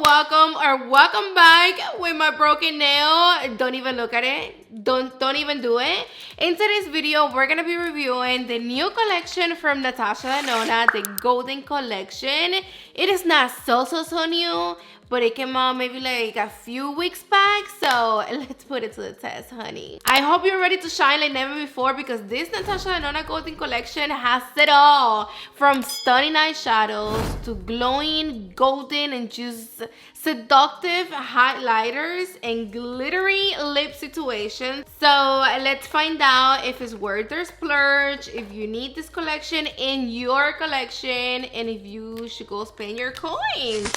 welcome back with my broken nail. Don't even look at it. Don't even do it. In today's video, we're gonna be reviewing the new collection from Natasha Denona, the Golden Collection. It is not so new, but it came out maybe like a few weeks back, so let's put it to the test, honey. I hope you're ready to shine like never before, because this Natasha Denona Golden Collection has it all, from stunning eyeshadows to glowing golden and just seductive highlighters and glittery lip situations. So let's find out if it's worth their splurge, if you need this collection in your collection, and if you should go spend your coins.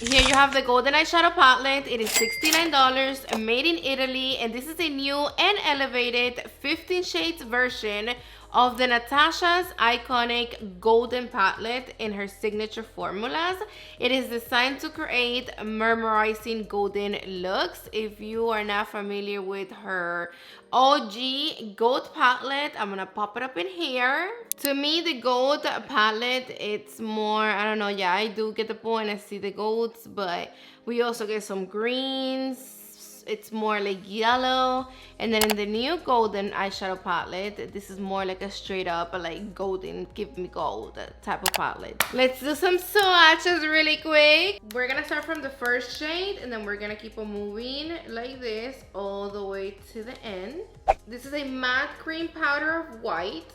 Here you have the golden eyeshadow palette. It is $69, made in Italy, and this is a new and elevated 15 shades version of the Natasha's iconic golden palette in her signature formulas. It is designed to create mesmerizing golden looks. If you are not familiar with her OG gold palette, I'm gonna pop it up in here. To me, the gold palette, it's more, I don't know, yeah, I do get the point. I see the golds, but we also get some greens. It's more like yellow, and then in the new golden eyeshadow palette, this is more like a straight up like golden, give me gold type of palette. Let's do some swatches really quick. We're gonna start from the first shade, and then we're gonna keep on moving like this all the way to the end. This is a matte cream powder of white.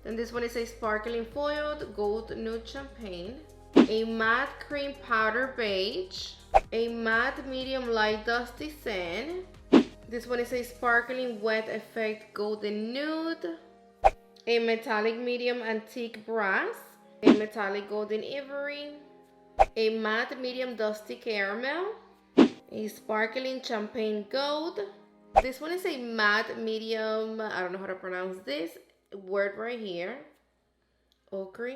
Then this one is a sparkling foiled gold nude champagne, a matte cream powder beige, a matte medium light dusty sand. This one is a sparkling wet effect golden nude, a metallic medium antique brass, a metallic golden ivory, a matte medium dusty caramel, a sparkling champagne gold. This one is a matte medium, I don't know how to pronounce this word right here, ochre.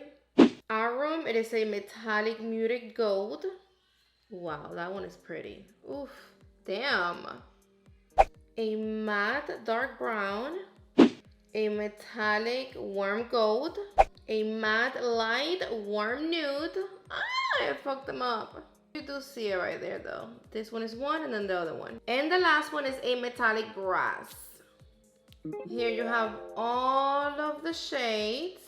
Arum, it is a metallic muted gold. Wow, that one is pretty. Oof, damn. A matte dark brown, a metallic warm gold, a matte light warm nude. I fucked them up. You do see it right there though. This one is one, and then the other one. And the last one is a metallic brass. Here you have all of the shades.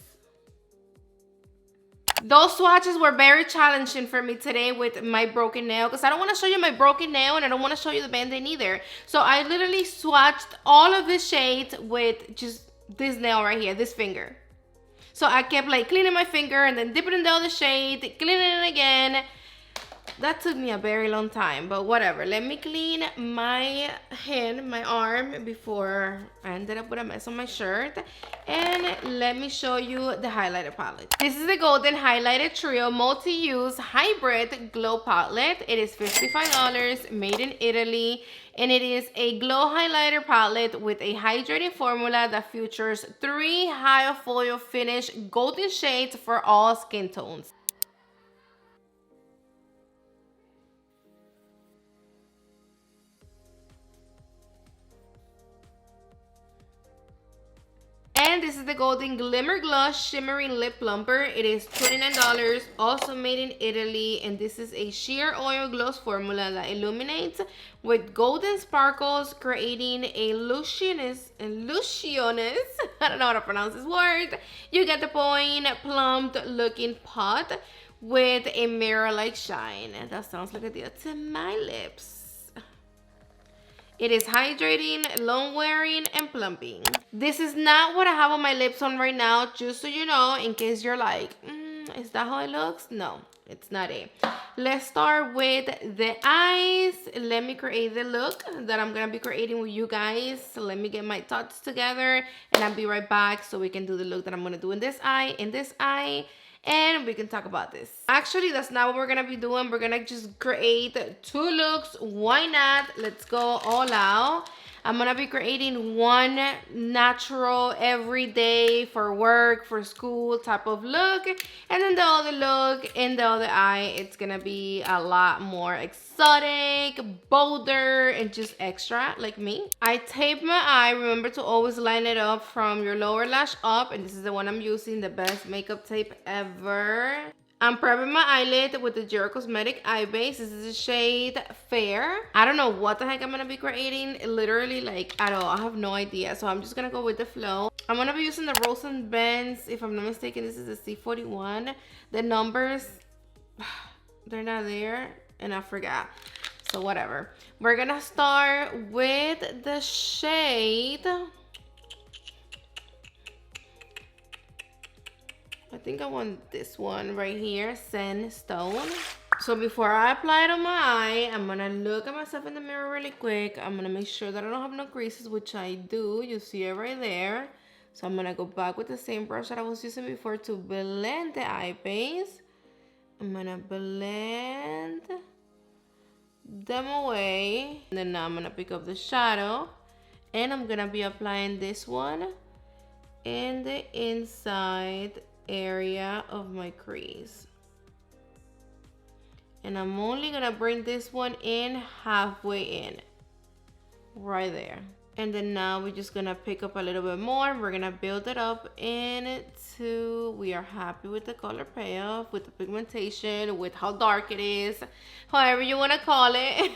Those swatches were very challenging for me today with my broken nail, because I don't want to show you my broken nail and I don't want to show you the band-aid either. So I literally swatched all of the shades with just this nail right here, this finger. So I kept like cleaning my finger and then dipping in the other shade, cleaning it again. That took me a very long time, but whatever. Let me clean my hand, my arm, before I ended up with a mess on my shirt. And let me show you the highlighter palette. This is the Golden Highlighter Trio Multi-Use Hybrid Glow Palette. It is $55, made in Italy. And it is a glow highlighter palette with a hydrating formula that features 3 high foil finish golden shades for all skin tones. And this is the Golden Glimmer Gloss Shimmering Lip Plumper. It is $29, also made in Italy. And this is a sheer oil gloss formula that illuminates with golden sparkles, creating a luscious, I don't know how to pronounce this word. You get the point, plumped looking pot with a mirror-like shine. And that sounds like a deal to my lips. It is hydrating, long wearing, and plumping. This is not what I have on my lips on right now, just so you know, in case you're like, is that how it looks? No, it's not it. Let's start with the eyes. Let me create the look that I'm gonna be creating with you guys. So let me get my thoughts together, and I'll be right back so we can do the look that I'm gonna do in this eye, and we can talk about this. Actually, that's not what we're gonna be doing. We're gonna just create 2 looks. Why not? Let's go all out. I'm gonna be creating one natural, everyday, for work, for school type of look. And then the other look in the other eye, it's gonna be a lot more exotic, bolder, and just extra, like me. I taped my eye. Remember to always line it up from your lower lash up. And this is the one I'm using, the best makeup tape ever. I'm prepping my eyelid with the Gel Cosmetic Eye Base. This is the shade Fair. I don't know what the heck I'm gonna be creating, literally, like, at all. I have no idea. So I'm just gonna go with the flow. I'm gonna be using the Rose and Benz. If I'm not mistaken, this is the C41. The numbers, they're not there, and I forgot. So whatever. We're gonna start with the shade. I think I want this one right here, Sandstone. So before I apply it on my eye, I'm gonna look at myself in the mirror really quick. I'm gonna make sure that I don't have no creases, which I do. You see it right there. So I'm gonna go back with the same brush that I was using before to blend the eye base. I'm gonna blend them away. And then now I'm gonna pick up the shadow. And I'm gonna be applying this one in the inside area of my crease. And I'm only gonna bring this one in halfway in, right there. And then now we're just gonna pick up a little bit more. We're gonna build it up into, we are happy with the color payoff, with the pigmentation, with how dark it is, however you wanna call it.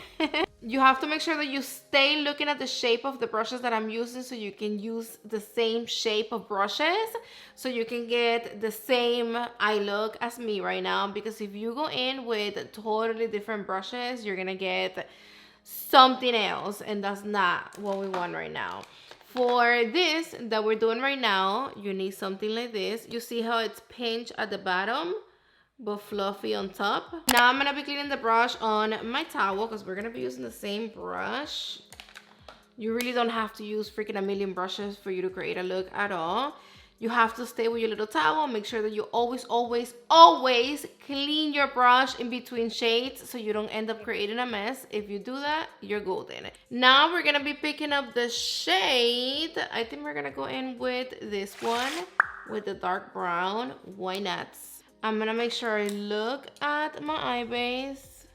You have to make sure that you stay looking at the shape of the brushes that I'm using so you can use the same shape of brushes, so you can get the same eye look as me right now. Because if you go in with totally different brushes, you're gonna get something else, and that's not what we want right now. For this that we're doing right now, you need something like this. You see how it's pinched at the bottom but fluffy on top. Now I'm gonna be cleaning the brush on my towel because we're gonna be using the same brush. You really don't have to use freaking a million brushes for you to create a look at all. You have to stay with your little towel. Make sure that you always clean your brush in between shades so you don't end up creating a mess. If you do that, you're golden. Now we're gonna be picking up the shade. I think we're gonna go in with this one, with the dark brown. Why not? I'm gonna make sure I look at my eye base,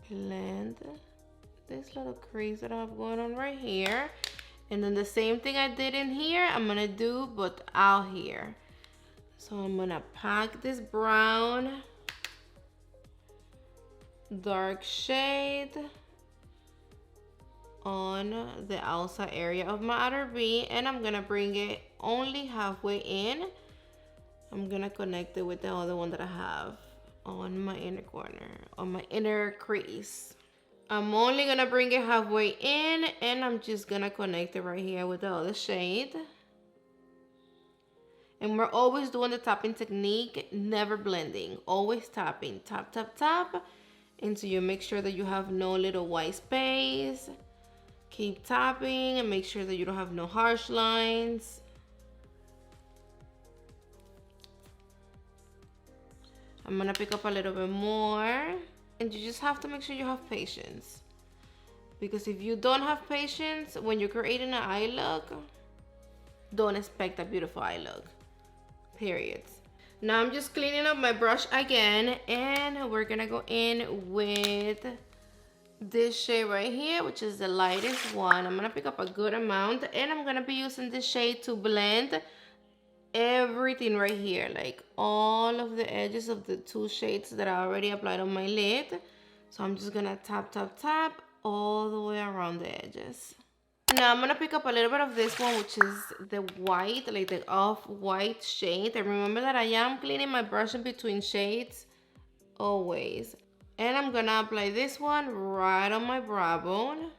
blend this little crease that I have going on right here. And then the same thing I did in here, I'm gonna do, but out here. So I'm gonna pack this brown, dark shade on the outside area of my outer V, and I'm gonna bring it only halfway in. I'm gonna connect it with the other one that I have on my inner corner, on my inner crease. I'm only gonna bring it halfway in, and I'm just gonna connect it right here with the other shade. And we're always doing the tapping technique, never blending, always tapping, tap, tap, tap, until you make sure that you have no little white space. Keep tapping and make sure that you don't have no harsh lines. I'm gonna pick up a little bit more. And you just have to make sure you have patience. Because if you don't have patience, when you're creating an eye look, don't expect a beautiful eye look. Period. Now I'm just cleaning up my brush again. And we're gonna go in with this shade right here, which is the lightest one. I'm gonna pick up a good amount. And I'm gonna be using this shade to blend everything right here, like all of the edges of the two shades that I already applied on my lid. So I'm just gonna tap, tap, tap all the way around the edges. Now I'm gonna pick up a little bit of this one, which is the white, like the off-white shade. And remember that I am cleaning my brush in between shades always. And I'm gonna apply this one right on my brow bone.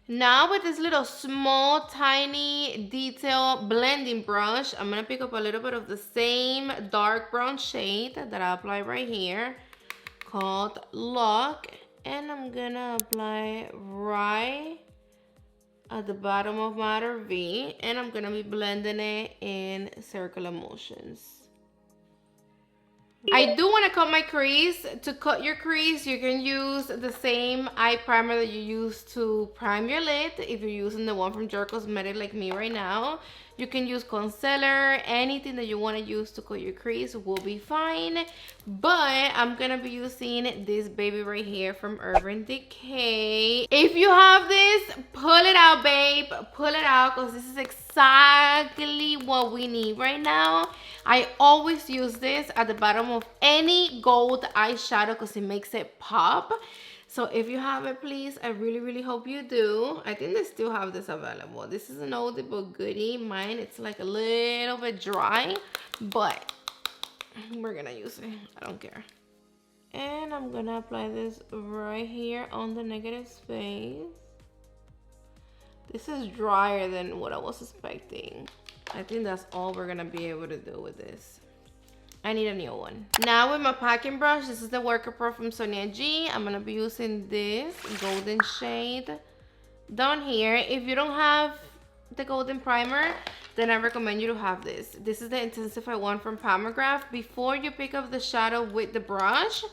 Now with this little small, tiny detail blending brush, I'm gonna pick up a little bit of the same dark brown shade that I apply right here, called Lock, and I'm gonna apply right at the bottom of my outer V, and I'm gonna be blending it in circular motions. I do want to cut my crease. To cut your crease, you can use the same eye primer that you use to prime your lid. If you're using the one from Gel Cosmetic like me right now, You can use concealer, anything that you want to use to color your crease will be fine. But I'm gonna be using this baby right here from Urban Decay. If you have this, pull it out, babe. Pull it out, because this is exactly what we need right now. I always use this at the bottom of any gold eyeshadow because it makes it pop. So if you have it, please, I really, really hope you do. I think they still have this available. This is an oldie but goodie. Mine, it's like a little bit dry, but we're gonna use it. I don't care. And I'm gonna apply this right here on the negative space. This is drier than what I was expecting. I think that's all we're gonna be able to do with this. I need a new one. Now with my packing brush, this is the Worker Pro from Sonia G. I'm gonna be using this golden shade down here. If you don't have the golden primer, then I recommend you to have this. This is the Intensify one from Palmograph. Before you pick up the shadow with the brush,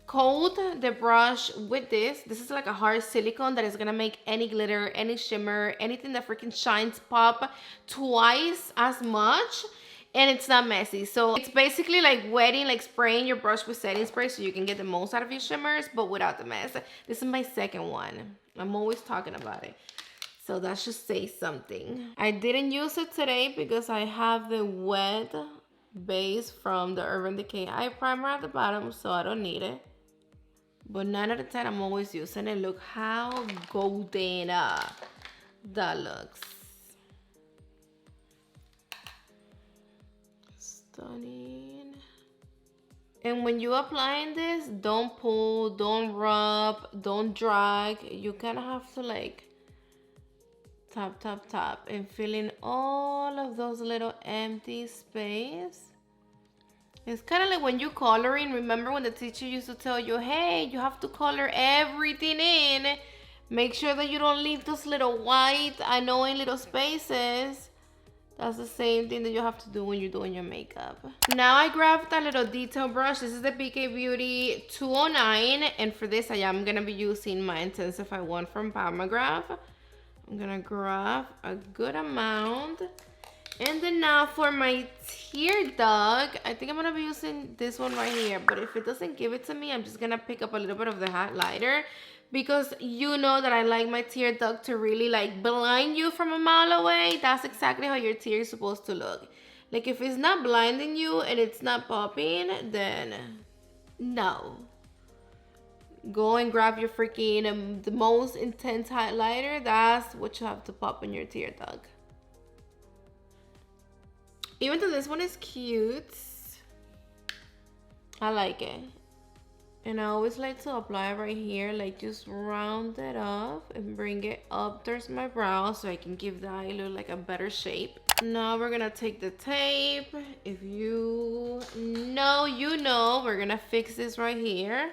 coat the brush with this. This is like a hard silicone that is gonna make any glitter, any shimmer, anything that freaking shines pop twice as much. And it's not messy. So it's basically like wetting, like spraying your brush with setting spray so you can get the most out of your shimmers, but without the mess. This is my second one. I'm always talking about it. So that should say something. I didn't use it today because I have the wet base from the Urban Decay eye primer at the bottom, so I don't need it. But 9 out of 10, I'm always using it. Look how golden that looks. Stunning. And when you're applying this, don't pull, don't rub, don't drag. You kind of have to like tap, tap, tap and fill in all of those little empty space. It's kind of like when you're coloring. Remember when the teacher used to tell you, hey, you have to color everything in. Make sure that you don't leave those little white, annoying little spaces. That's the same thing that you have to do when you're doing your makeup. Now I grabbed a little detail brush. This is the BK Beauty 209. And for this, I am going to be using my Intensify one from Palmograph. I'm going to grab a good amount. And then now for my tear duct, I think I'm going to be using this one right here. But if it doesn't give it to me, I'm just going to pick up a little bit of the highlighter. Because you know that I like my tear duct to really like blind you from a mile away. That's exactly how your tear is supposed to look. Like if it's not blinding you and it's not popping, then no. Go and grab your freaking the most intense highlighter. That's what you have to pop in your tear duct. Even though this one is cute, I like it. And I always like to apply it right here, like just round it up and bring it up towards my brow so I can give the eye look like a better shape. Now we're gonna take the tape. If you know, you know, we're gonna fix this right here.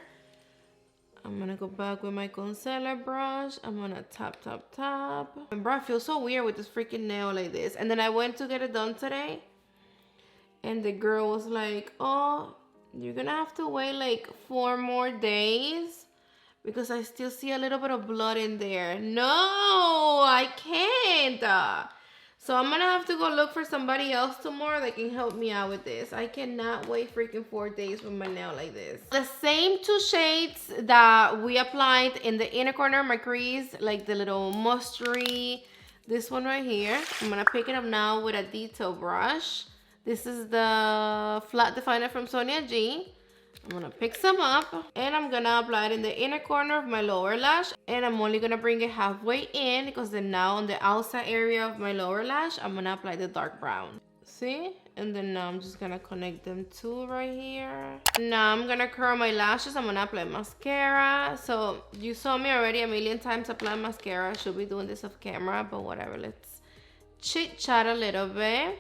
I'm gonna go back with my concealer brush. I'm gonna tap, tap, tap. And bro, I feel so weird with this freaking nail like this. And then I went to get it done today. And the girl was like, oh, you're gonna have to wait like 4 more days because I still see a little bit of blood in there. No, I can't. So I'm gonna have to go look for somebody else tomorrow that can help me out with this. I cannot wait freaking 4 days with my nail like this. The same 2 shades that we applied in the inner corner of my crease, like the little mustardy, this one right here. I'm gonna pick it up now with a detail brush. This is the flat definer from Sonia G. I'm gonna pick some up and I'm gonna apply it in the inner corner of my lower lash. And I'm only gonna bring it halfway in because then now on the outside area of my lower lash, I'm gonna apply the dark brown. See? And then now I'm just gonna connect them 2 right here. Now I'm gonna curl my lashes. I'm gonna apply mascara. So you saw me already a million times apply mascara. I should be doing this off camera, but whatever. Let's chit chat a little bit.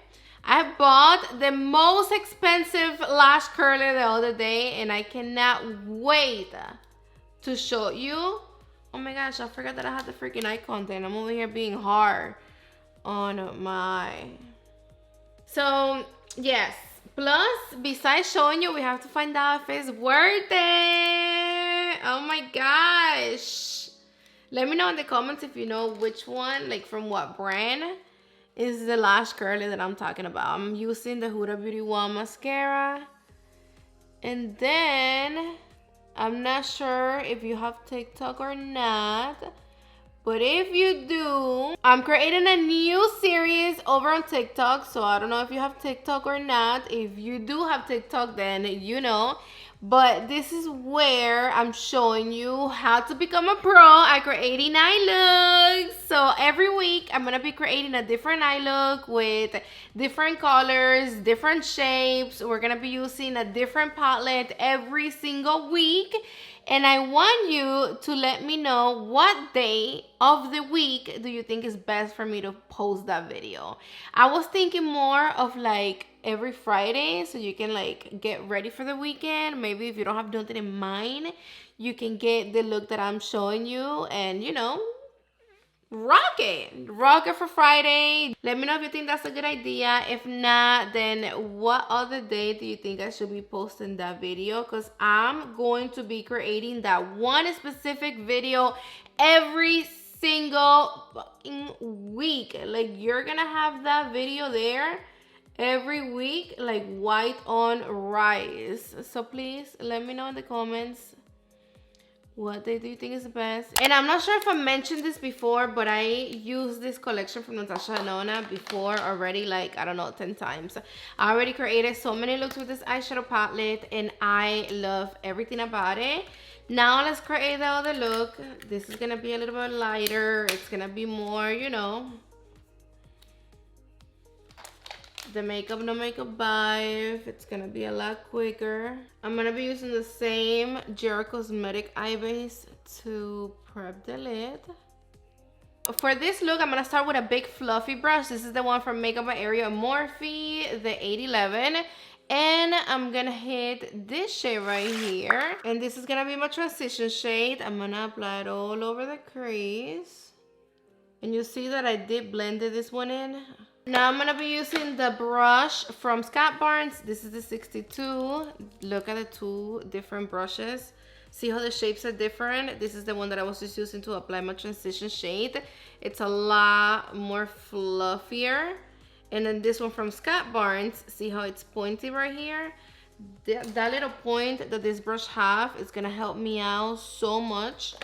I bought the most expensive lash curler the other day and I cannot wait to show you. Oh my gosh, I forgot that I had the freaking eye contact. I'm over here being hard on my... So, yes. Plus, besides showing you, we have to find out if it's worth it. Oh my gosh. Let me know in the comments if you know which one, like from what brand. is the lash curly that I'm talking about. I'm using the Huda Beauty Wand mascara. And then, I'm not sure if you have TikTok or not, but if you do, I'm creating a new series over on TikTok. So I don't know if you have TikTok or not. If you do have TikTok, then you know. But this is where I'm showing you how to become a pro at creating eye looks. So every week, I'm going to be creating a different eye look with different colors, different shapes. We're going to be using a different palette every single week. And I want you to let me know what day of the week do you think is best for me to post that video. I was thinking more of like every Friday, so you can like get ready for the weekend. Maybe if you don't have nothing in mind, you can get the look that I'm showing you and, you know, rock it for Friday. Let me know if you think that's a good idea. If not, then what other day do you think I should be posting that video? Because I'm going to be creating that one specific video every single fucking week. Like, you're gonna have that video there every week, like white on rice. So please let me know in the comments what day do you think is the best. And I'm not sure if I mentioned this before, but I used this collection from Natasha Denona before already, like, I don't know, 10 times. I already created so many looks with this eyeshadow palette, and I love everything about it. Now let's create the other look. This is gonna be a little bit lighter. It's gonna be more, you know, the makeup no makeup vibe. It's gonna be a lot quicker. I'm gonna be using the same Gel Cosmetic eye base to prep the lid. For this look, I'm gonna start with a big fluffy brush. This is the one from Makeup by Area Morphe, the 811. And I'm gonna hit this shade right here. And this is gonna be my transition shade. I'm gonna apply it all over the crease. And you see that I did blend this one in. Now I'm gonna be using the brush from Scott Barnes. This is the 62. Look at the two different brushes. See how the shapes are different? This is the one that I was just using to apply my transition shade. It's a lot more fluffier. And then this one from Scott Barnes, see how it's pointy right here? That little point that this brush have is gonna help me out so much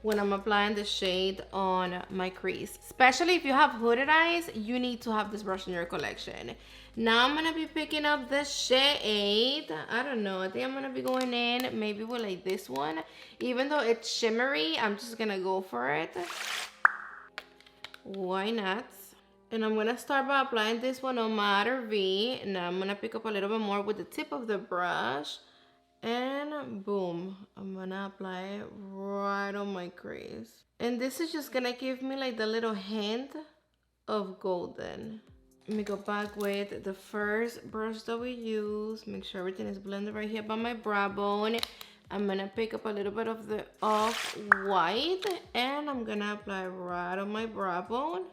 when I'm applying the shade on my crease. Especially if you have hooded eyes, you need to have this brush in your collection. Now I'm gonna be picking up the shade. I don't know, I think I'm gonna be going in maybe with like this one. Even though it's shimmery, I'm just gonna go for it. Why not? And I'm gonna start by applying this one on my outer V. Now I'm gonna pick up a little bit more with the tip of the brush. And boom, I'm gonna apply it right on my crease. And this is just gonna give me like the little hint of golden. Let me go back with the first brush that we use. Make sure everything is blended right here by my brow bone. I'm gonna pick up a little bit of the off-white and I'm gonna apply right on my brow bone.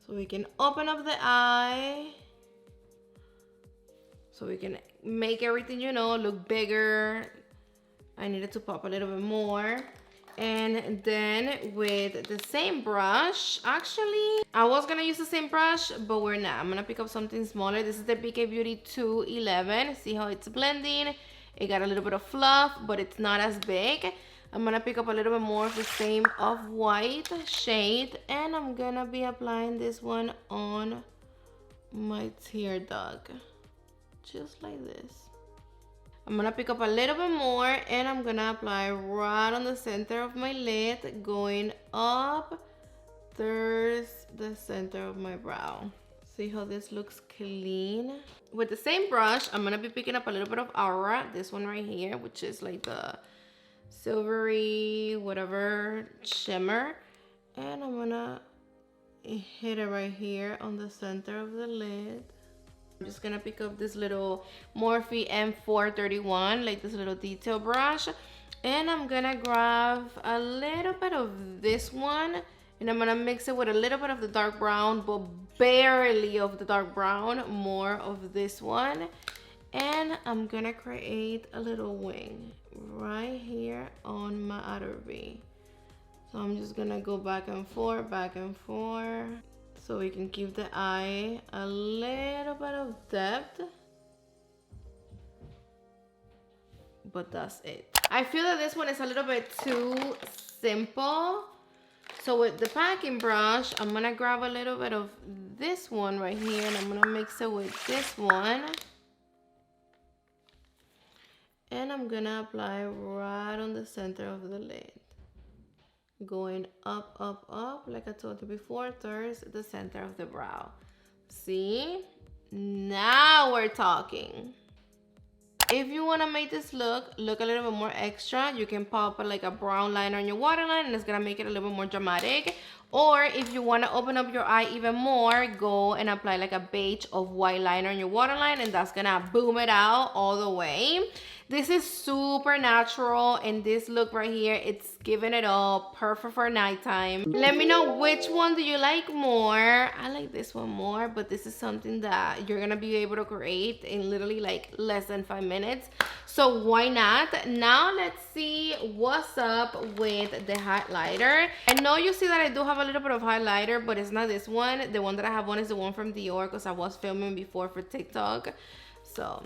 So we can open up the eye. So we can make everything, you know, look bigger. I needed to pop a little bit more. And then with the same brush, actually, I was gonna use the same brush, but we're not. I'm gonna pick up something smaller. This is the BK Beauty 211. See how it's blending? It got a little bit of fluff, but it's not as big. I'm gonna pick up a little bit more of the same off-white shade, and I'm gonna be applying this one on my tear duct. Just like this. I'm gonna pick up a little bit more and I'm gonna apply right on the center of my lid, going up towards the center of my brow. See how this looks clean? With the same brush, I'm gonna be picking up a little bit of Aura, this one right here, which is like the silvery whatever shimmer, and I'm gonna hit it right here on the center of the lid. I'm just gonna pick up this little Morphe M431, like this little detail brush, and I'm gonna grab a little bit of this one and I'm gonna mix it with a little bit of the dark brown, but barely of the dark brown, more of this one, and I'm gonna create a little wing right here on my outer V. So I'm just gonna go back and forth, so so we can give the eye a little bit of depth. But that's it. I feel that this one is a little bit too simple. So with the packing brush, I'm gonna grab a little bit of this one right here and I'm gonna mix it with this one. And I'm gonna apply right on the center of the lid. Going up, up, up, like I told you before, towards the center of the brow. See? Now we're talking. If you want to make this look a little bit more extra, you can pop like a brown line on your waterline and it's going to make it a little bit more dramatic. Or if you want to open up your eye even more, go and apply like a beige of white liner on your waterline and that's going to boom it out all the way. This is super natural and this look right here, it's giving it all, perfect for nighttime. Let me know which one do you like more. I like this one more, but this is something that you're gonna be able to create in literally like less than 5 minutes. So why not? Now let's see what's up with the highlighter. I know you see that I do have a little bit of highlighter, but it's not this one. The one that I have on is the one from Dior because I was filming before for TikTok. So...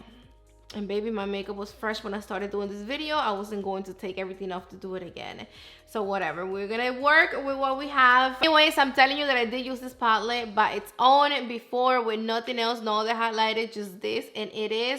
and baby, my makeup was fresh when I started doing this video. I wasn't going to take everything off to do it again. So whatever, we're gonna work with what we have. Anyways, I'm telling you that I did use this palette by its own before with nothing else, no other highlighter, just this. And it is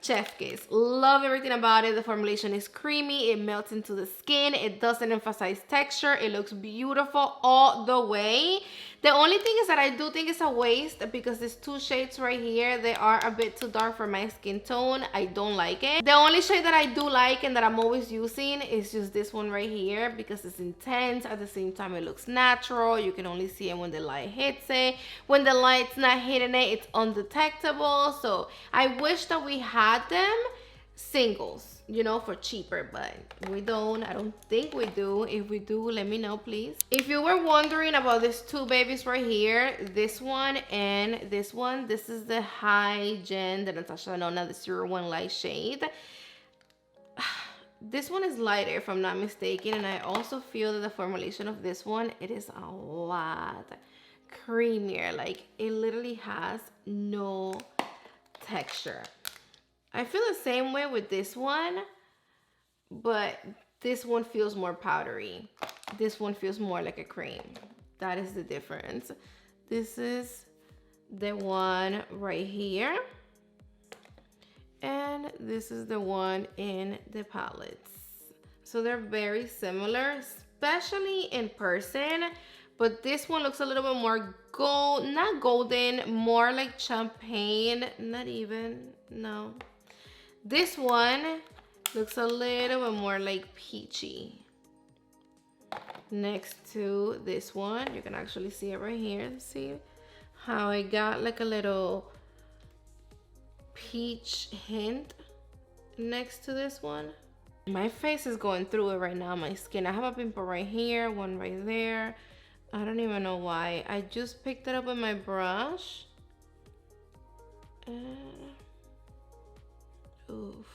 chef kiss. Love everything about it. The formulation is creamy. It melts into the skin. It doesn't emphasize texture. It looks beautiful all the way. The only thing is that I do think it's a waste because these two shades right here, they are a bit too dark for my skin tone. I don't like it. The only shade that I do like and that I'm always using is just this one right here because it's intense. At the same time, it looks natural. You can only see it when the light hits it. When the light's not hitting it, it's undetectable. So I wish that we had them singles, you know, for cheaper, but we don't. I don't think we do. If we do, let me know, please. If you were wondering about these two babies right here, this one and this one, this is the high gen, the Natasha Denona, the 01 light shade. This one is lighter if I'm not mistaken, and I also feel that the formulation of this one, it is a lot creamier. Like it literally has no texture. I feel the same way with this one, but this one feels more powdery. This one feels more like a cream. That is the difference. This is the one right here. And this is the one in the palettes. So they're very similar, especially in person. But this one looks a little bit more gold, not golden, more like champagne. Not even, no. This one looks a little bit more like peachy. Next to this one, you can actually see it right here. See how I got like a little peach hint next to this one. My face is going through it right now, my skin. I have a pimple right here, one right there. I don't even know why. I just picked it up with my brush. Oof.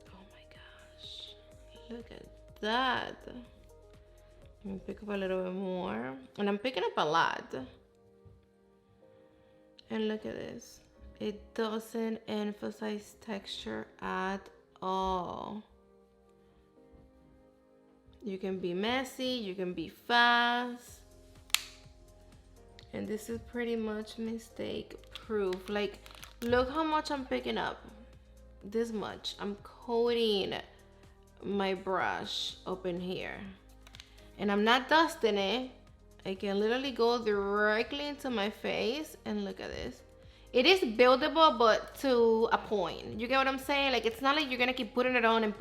Oh my gosh. Look at that. Let me pick up a little bit more. And I'm picking up a lot. And look at this. It doesn't emphasize texture at all. You can be messy, you can be fast. And this is pretty much mistake proof. Like, look how much I'm picking up. This much. I'm coating my brush up in here. And I'm not dusting it. I can literally go directly into my face and look at this. It is buildable, but to a point. You get what I'm saying? Like, it's not like you're gonna keep putting it on and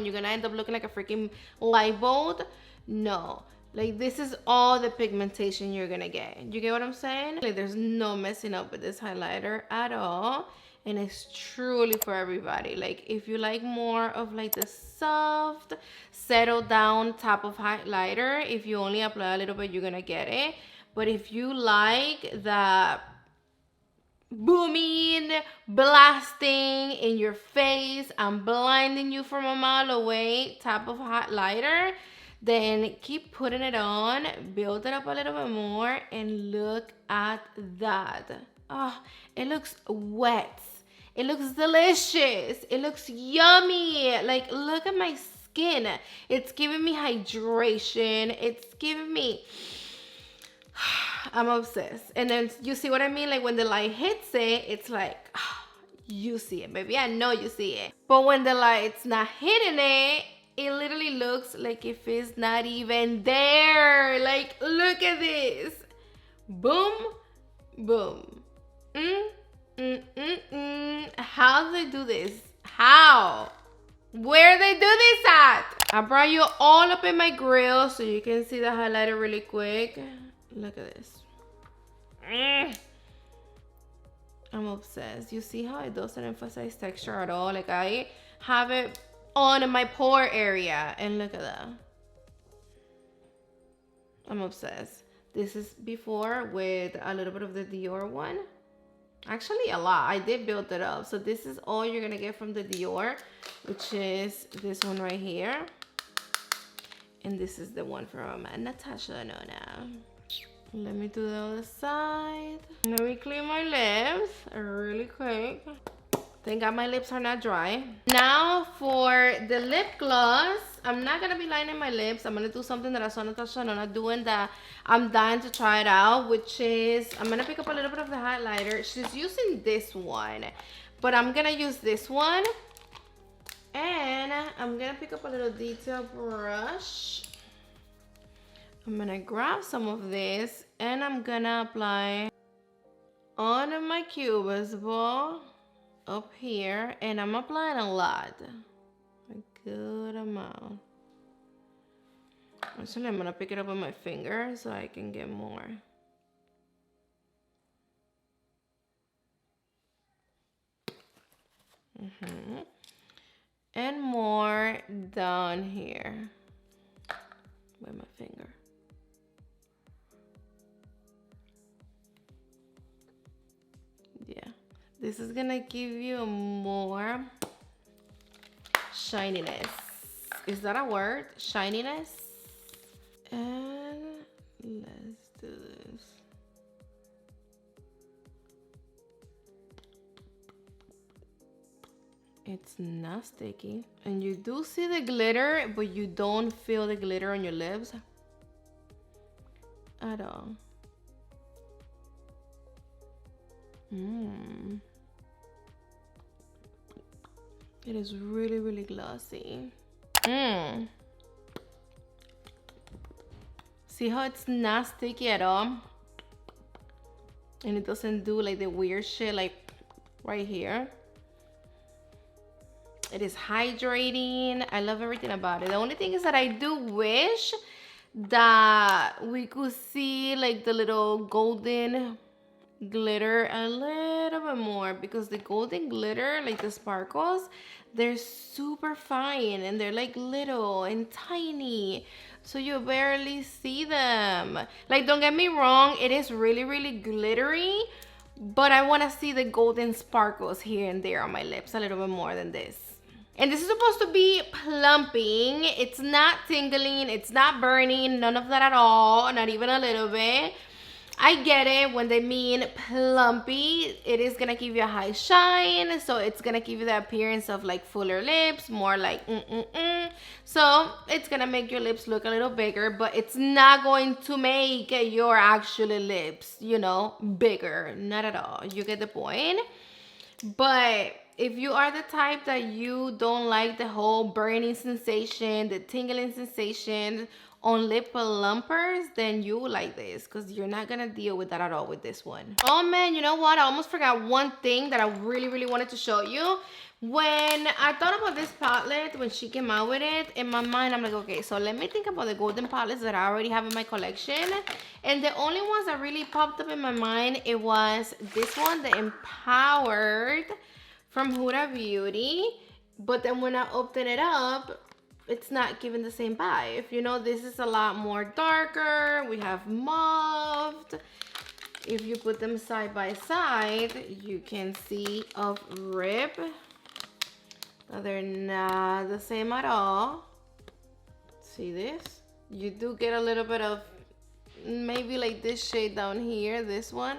you're gonna end up looking like a freaking light bulb. No. Like, this is all the pigmentation you're gonna get. You get what I'm saying? Like, there's no messing up with this highlighter at all. And it's truly for everybody. Like, if you like more of like the soft, settle down type of highlighter, if you only apply a little bit, you're gonna get it. But if you like the booming, blasting in your face, I'm blinding you from a mile away type of highlighter, Then keep putting it on, build it up a little bit more, and look at that. Oh, it looks wet. It looks delicious. It looks yummy. Like, look at my skin. It's giving me hydration. It's giving me... I'm obsessed. And then you see what I mean? Like when the light hits it, it's like, you see it, baby. I know you see it. But when the light's not hitting it, it literally looks like if it's not even there. Like, look at this. Boom, boom. How do they do this? How? Where they do this at? I brought you all up in my grill so you can see the highlighter really quick. Look at this. I'm obsessed. You see how it doesn't emphasize texture at all? Like I have it on my pore area and look at that. I'm obsessed. This is before with a little bit of the Dior one. Actually a lot. I did build it up. So this is all you're gonna get from the Dior, which is this one right here. And this is the one from Natasha Denona. Let me do the other side. Let me clean my lips really quick. Thank God my lips are not dry. Now for the lip gloss, I'm not gonna be lining my lips. I'm gonna do something that I saw Natasha Denona doing that I'm dying to try it out, which is I'm gonna pick up a little bit of the highlighter. She's using this one, but I'm gonna use this one. And I'm gonna pick up a little detail brush. I'm gonna grab some of this and I'm gonna apply on my cubes ball up here, and I'm applying a lot, a good amount. Actually, I'm gonna pick it up with my finger so I can get more. And more down here with my finger. Yeah, this is gonna give you more shininess. Is that a word? Shininess? And let's do this. It's not sticky. And you do see the glitter, but you don't feel the glitter on your lips at all. It is really, really glossy. See how it's not sticky at all? And it doesn't do like the weird shit like right here. It is hydrating. I love everything about it. The only thing is that I do wish that we could see like the little golden glitter a little bit more, because the golden glitter, like the sparkles, they're super fine and they're like little and tiny, so you barely see them. Like, don't get me wrong, it is really, really glittery, but I want to see the golden sparkles here and there on my lips a little bit more than this. And this is supposed to be plumping. It's not tingling, it's not burning, none of that at all, not even a little bit. I get it when they mean plumpy. It is gonna give you a high shine, so it's gonna give you the appearance of like fuller lips, more like So it's gonna make your lips look a little bigger, but it's not going to make your actual lips, you know, bigger. Not at all. You get the point? But if you are the type that you don't like the whole burning sensation, the tingling sensation on lip plumpers, then you will like this, because you're not gonna deal with that at all with this one. Oh man, you know what? I almost forgot one thing that I really, really wanted to show you. When I thought about this palette, when she came out with it, in my mind, I'm like, okay, so let me think about the golden palettes that I already have in my collection. And the only ones that really popped up in my mind, it was this one, the Empowered from Huda Beauty. But then when I open it up, it's not giving the same vibe. You know, this is a lot more darker. We have mauve. If you put them side by side, you can see off rip that they're not the same at all. See this? You do get a little bit of maybe like this shade down here. This one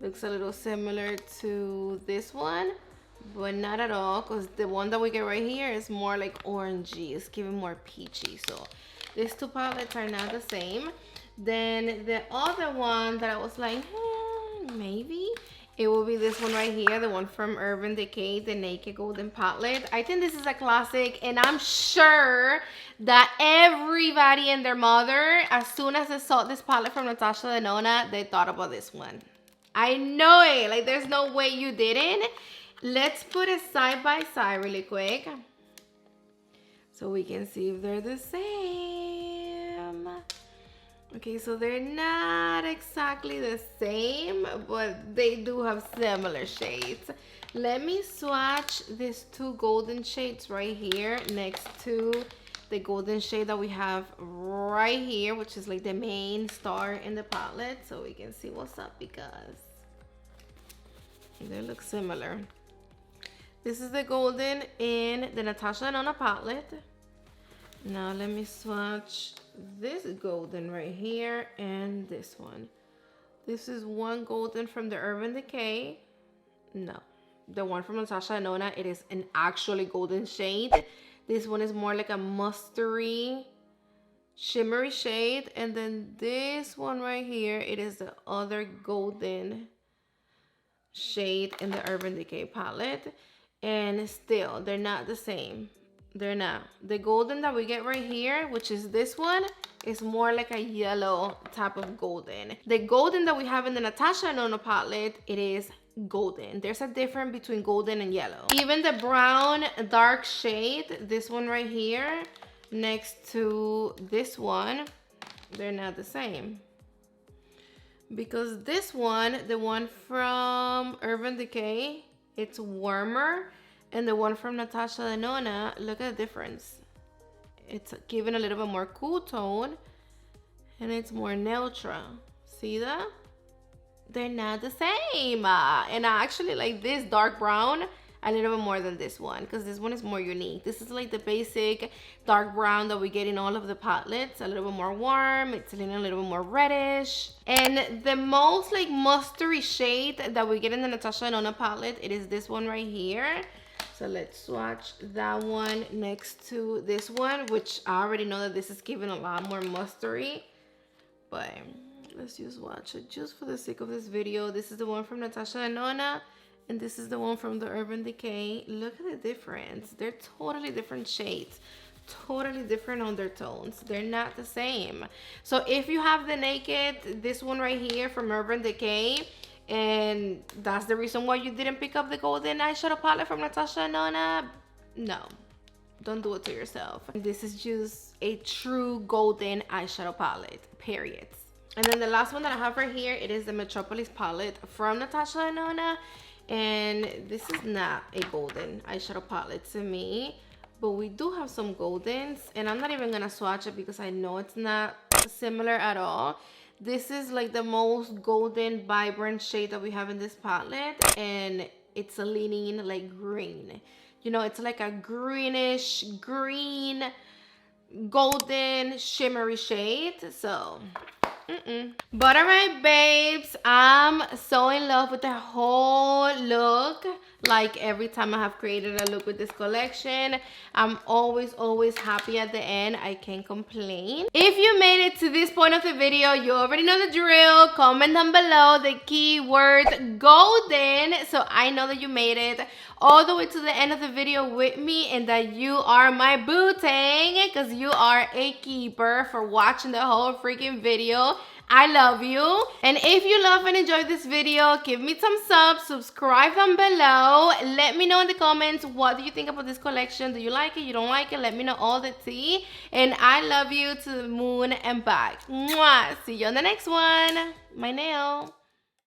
looks a little similar to this one, but not at all, because the one that we get right here is more like orangey. It's giving more peachy. So these two palettes are not the same. Then the other one that I was like, maybe it will be this one right here, the one from Urban Decay, the Naked Golden Palette. I think this is a classic, and I'm sure that everybody and their mother, as soon as they saw this palette from Natasha Denona, they thought about this one. I know it. Like, there's no way you didn't. Let's put it side by side really quick so we can see if they're the same. Okay, so they're not exactly the same, but they do have similar shades. Let me swatch these two golden shades right here next to the golden shade that we have right here, which is like the main star in the palette, so we can see what's up because they look similar. This is the golden in the Natasha Denona palette. Now let me swatch this golden right here and this one. This is one golden from the Urban Decay. No, the one from Natasha Denona, it is an actually golden shade. This one is more like a mustardy, shimmery shade. And then this one right here, it is the other golden shade in the Urban Decay palette. And still, they're not the same. They're not. The golden that we get right here, which is this one, is more like a yellow type of golden. The golden that we have in the Natasha Denona palette, it is golden. There's a difference between golden and yellow. Even the brown dark shade, this one right here, next to this one, they're not the same. Because this one, the one from Urban Decay, it's warmer. And the one from Natasha Denona, look at the difference. It's giving a little bit more cool tone. And it's more neutral. See that? They're not the same. And I actually like this dark brown a little bit more than this one, because this one is more unique. This is like the basic dark brown that we get in all of the palettes. A little bit more warm. It's a little bit more reddish. And the most like mustardy shade that we get in the Natasha Denona palette, it is this one right here. So let's swatch that one next to this one, which I already know that this is giving a lot more mustardy. But let's just watch it just for the sake of this video. This is the one from Natasha Denona, and this is the one from the Urban Decay. Look at the difference. They're totally different shades. Totally different undertones. They're not the same. So if you have the Naked, this one right here from Urban Decay, and that's the reason why you didn't pick up the golden eyeshadow palette from Natasha Denona, no, don't do it to yourself. This is just a true golden eyeshadow palette, period. And then the last one that I have right here, it is the Metropolis palette from Natasha Denona, and this is not a golden eyeshadow palette to me, but we do have some goldens, and I'm not even gonna swatch it because I know it's not similar at all. This is like the most golden vibrant shade that we have in this palette, and it's leaning like green. You know, it's like a greenish green golden shimmery shade. So but all right, babes, I'm so in love with the whole look. Like every time I have created a look with this collection, I'm always happy at the end. I can't complain. If you made it to this point of the video, you already know the drill. Comment down below the keyword golden so I know that you made it all the way to the end of the video with me and that you are my boo tang, because you are a keeper for watching the whole freaking video. I love you. And if you love and enjoyed this video, give me thumbs up, subscribe down below. Let me know in the comments, what do you think about this collection? Do you like it? You don't like it? Let me know all the tea. And I love you to the moon and back. Mwah. See you on the next one. My nail.